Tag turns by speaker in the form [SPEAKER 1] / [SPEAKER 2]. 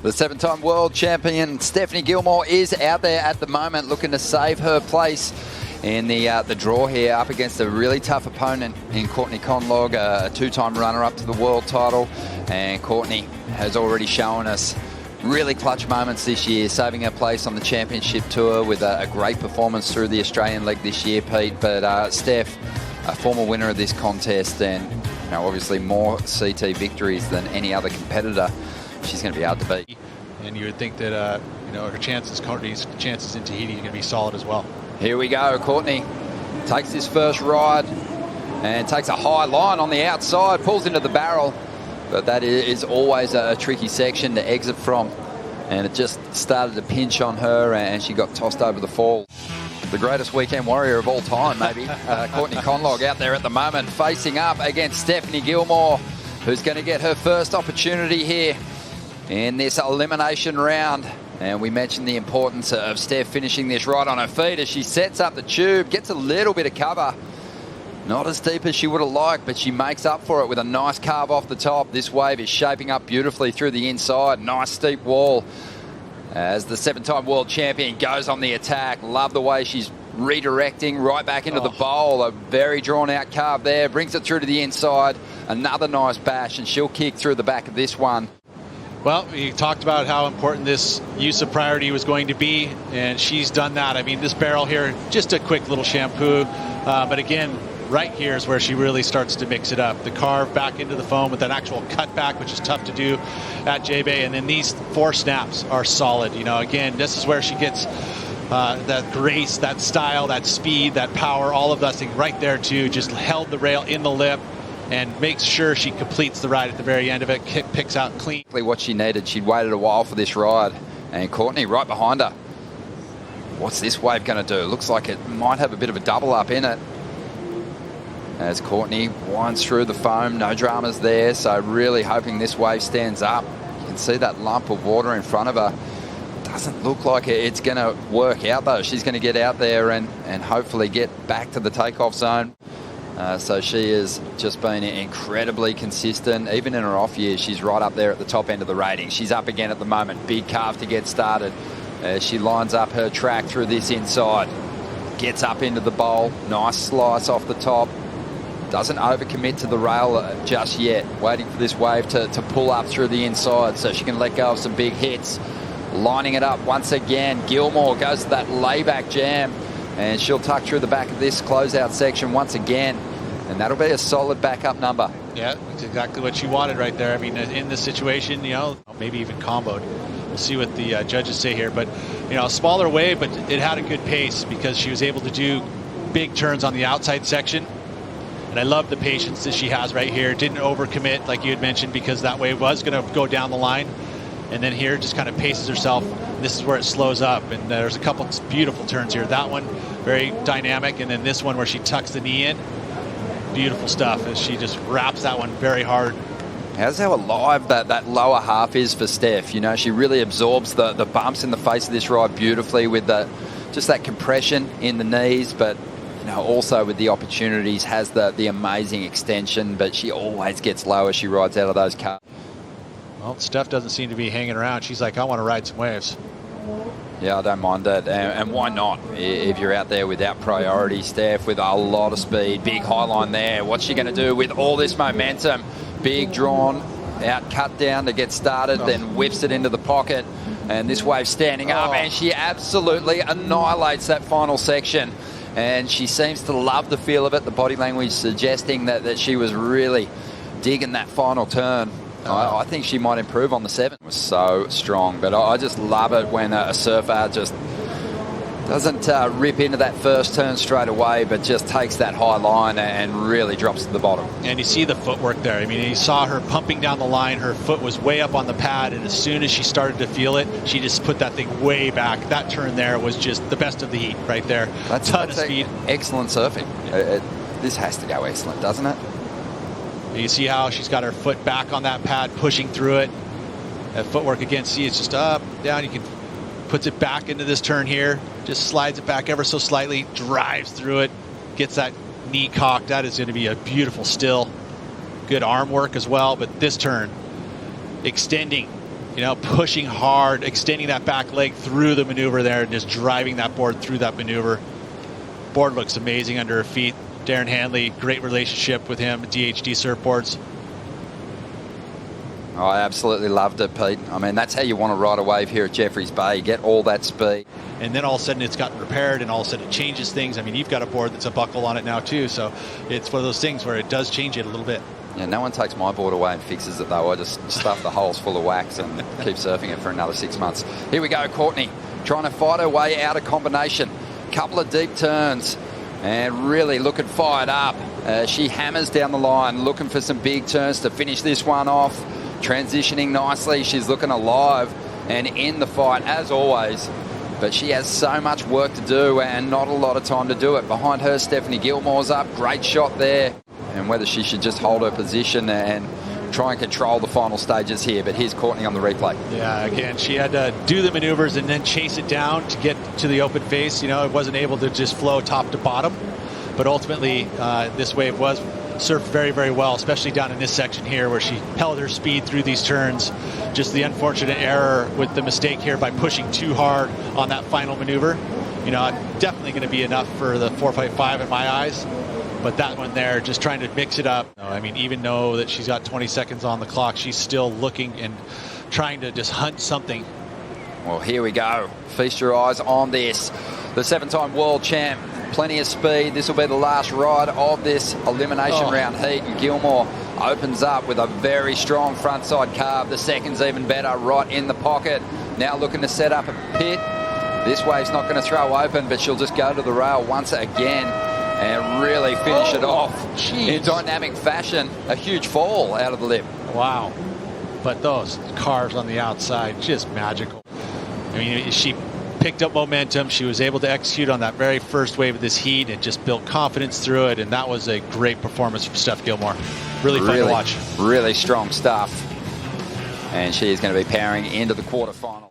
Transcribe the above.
[SPEAKER 1] The 7-time world champion Stephanie Gilmore is out there at the moment looking to save her place in the draw here up against a really tough opponent in Courtney Conlogue, a 2-time runner-up to the world title. And Courtney has already shown us really clutch moments this year, saving her place on the championship tour with a great performance through the Australian leg this year, Pete. But Steph, a former winner of this contest and obviously more CT victories than any other competitor, she's going to be hard to beat.
[SPEAKER 2] And you would think that her chances, Courtney's chances in Tahiti, are going to be solid as well.
[SPEAKER 1] Here we go. Courtney takes this first ride and takes a high line on the outside, pulls into the barrel, but that is always a tricky section to exit from, and it just started to pinch on her and she got tossed over the fall. The greatest weekend warrior of all time, maybe. Courtney Conlogue out there at the moment, facing up against Stephanie Gilmore, who's going to get her first opportunity here in this elimination round. And we mentioned the importance of Steph finishing this right on her feet as she sets up the tube, gets a little bit of cover. Not as deep as she would have liked, but she makes up for it with a nice carve off the top. This wave is shaping up beautifully through the inside. Nice steep wall as the 7-time world champion goes on the attack. Love the way she's redirecting right back into the bowl. A very drawn out carve there. Brings it through to the inside. Another nice bash, and she'll kick through the back of this one.
[SPEAKER 2] Well, we talked about how important this use of priority was going to be, and she's done that. I mean, this barrel here, just a quick little shampoo. But again, right here is where she really starts to mix it up. The carve back into the foam with an actual cutback, which is tough to do at J-Bay. And then these 4 snaps are solid. Again, this is where she gets that grace, that style, that speed, that power, all of that thing right there too. Just held the rail in the lip and makes sure she completes the ride at the very end of it, picks out clean.
[SPEAKER 1] What she needed. She'd waited a while for this ride, and Courtney right behind her. What's this wave going to do? Looks like it might have a bit of a double up in it. As Courtney winds through the foam, no dramas there, so really hoping this wave stands up. You can see that lump of water in front of her. Doesn't look like it's going to work out though. She's going to get out there and hopefully get back to the takeoff zone. So she has just been incredibly consistent. Even in her off year, she's right up there at the top end of the rating. She's up again at the moment. Big carve to get started. She lines up her track through this inside. Gets up into the bowl. Nice slice off the top. Doesn't overcommit to the rail just yet. Waiting for this wave to pull up through the inside so she can let go of some big hits. Lining it up once again. Gilmore goes to that layback jam, and she'll tuck through the back of this closeout section once again. And that'll be a solid backup number. Yeah,
[SPEAKER 2] that's exactly what she wanted right there. I mean, in this situation, maybe even comboed. We'll see what the judges say here. But, a smaller wave, but it had a good pace because she was able to do big turns on the outside section. And I love the patience that she has right here. Didn't overcommit, like you had mentioned, because that wave was going to go down the line. And then here just kind of paces herself. This is where it slows up. And there's a couple beautiful turns here. That one, very dynamic. And then this one where she tucks the knee in. Beautiful stuff as she just wraps that one very hard.
[SPEAKER 1] How's how alive that lower half is for Steph. She really absorbs the bumps in the face of this ride beautifully with just that compression in the knees, but also with the opportunities, has the amazing extension, but she always gets low as she rides out of those cars.
[SPEAKER 2] Well, Steph doesn't seem to be hanging around. She's like, I want to ride some waves.
[SPEAKER 1] Yeah, I don't mind that. And why not? If you're out there without priority, Steph, with a lot of speed, big high line there. What's she going to do with all this momentum? Big drawn out cut down to get started, then whips it into the pocket. And this wave standing up, and she absolutely annihilates that final section. And she seems to love the feel of it. The body language suggesting that she was really digging that final turn. I think she might improve on the 7. It was so strong, but I just love it when a surfer just doesn't rip into that first turn straight away, but just takes that high line and really drops to the bottom.
[SPEAKER 2] And you see the footwork there. I mean, you saw her pumping down the line. Her foot was way up on the pad, and as soon as she started to feel it, she just put that thing way back. That turn there was just the best of the heat right there.
[SPEAKER 1] That's speed. Excellent surfing. This has to go excellent, doesn't it?
[SPEAKER 2] You see how she's got her foot back on that pad, pushing through it. That footwork again, see, it's just up, down. You can puts it back into this turn here, just slides it back ever so slightly, drives through it, gets that knee cocked. That is going to be a beautiful still. Good arm work as well, but this turn, extending pushing hard, extending that back leg through the maneuver there, and just driving that board through that maneuver. Board looks amazing under her feet. Darren Hanley, great relationship with him, DHD surfboards.
[SPEAKER 1] Oh, I absolutely loved it, Pete. I mean, that's how you want to ride a wave here at Jeffreys Bay. You get all that speed.
[SPEAKER 2] And then all of a sudden it's gotten repaired, and all of a sudden it changes things. I mean, you've got a board that's a buckle on it now too, so it's one of those things where it does change it a little bit.
[SPEAKER 1] Yeah, no one takes my board away and fixes it though. I just stuff the holes full of wax and keep surfing it for another 6 months. Here we go, Courtney, trying to fight her way out of combination. Couple of deep turns and really looking fired up. She hammers down the line, looking for some big turns to finish this one off. Transitioning nicely, she's looking alive and in the fight as always. But she has so much work to do and not a lot of time to do it. Behind her, Stephanie Gilmore's up. Great shot there. And whether she should just hold her position and try and control the final stages here. But here's Courtney on the replay.
[SPEAKER 2] Yeah, again, she had to do the maneuvers and then chase it down to get to the open face. It wasn't able to just flow top to bottom. But ultimately, this wave was surfed very, very well, especially down in this section here where she held her speed through these turns. Just the unfortunate error with the mistake here by pushing too hard on that final maneuver. Definitely going to be enough for the 4.5 in my eyes. But that one there, just trying to mix it up. I mean, even though that she's got 20 seconds on the clock, she's still looking and trying to just hunt something.
[SPEAKER 1] Well, here we go. Feast your eyes on this. The 7-time world champ. Plenty of speed. This will be the last ride of this elimination round heat. And Gilmore opens up with a very strong frontside carve. The second's even better, right in the pocket. Now looking to set up a pit. This wave's not going to throw open, but she'll just go to the rail once again and really finish it off in dynamic fashion. A huge fall out of the lip.
[SPEAKER 2] Wow. But those cars on the outside, just magical. I mean, she picked up momentum. She was able to execute on that very first wave of this heat and just built confidence through it. And that was a great performance from Steph Gilmore. Really fun to watch.
[SPEAKER 1] Really strong stuff. And she is going to be powering into the quarterfinal.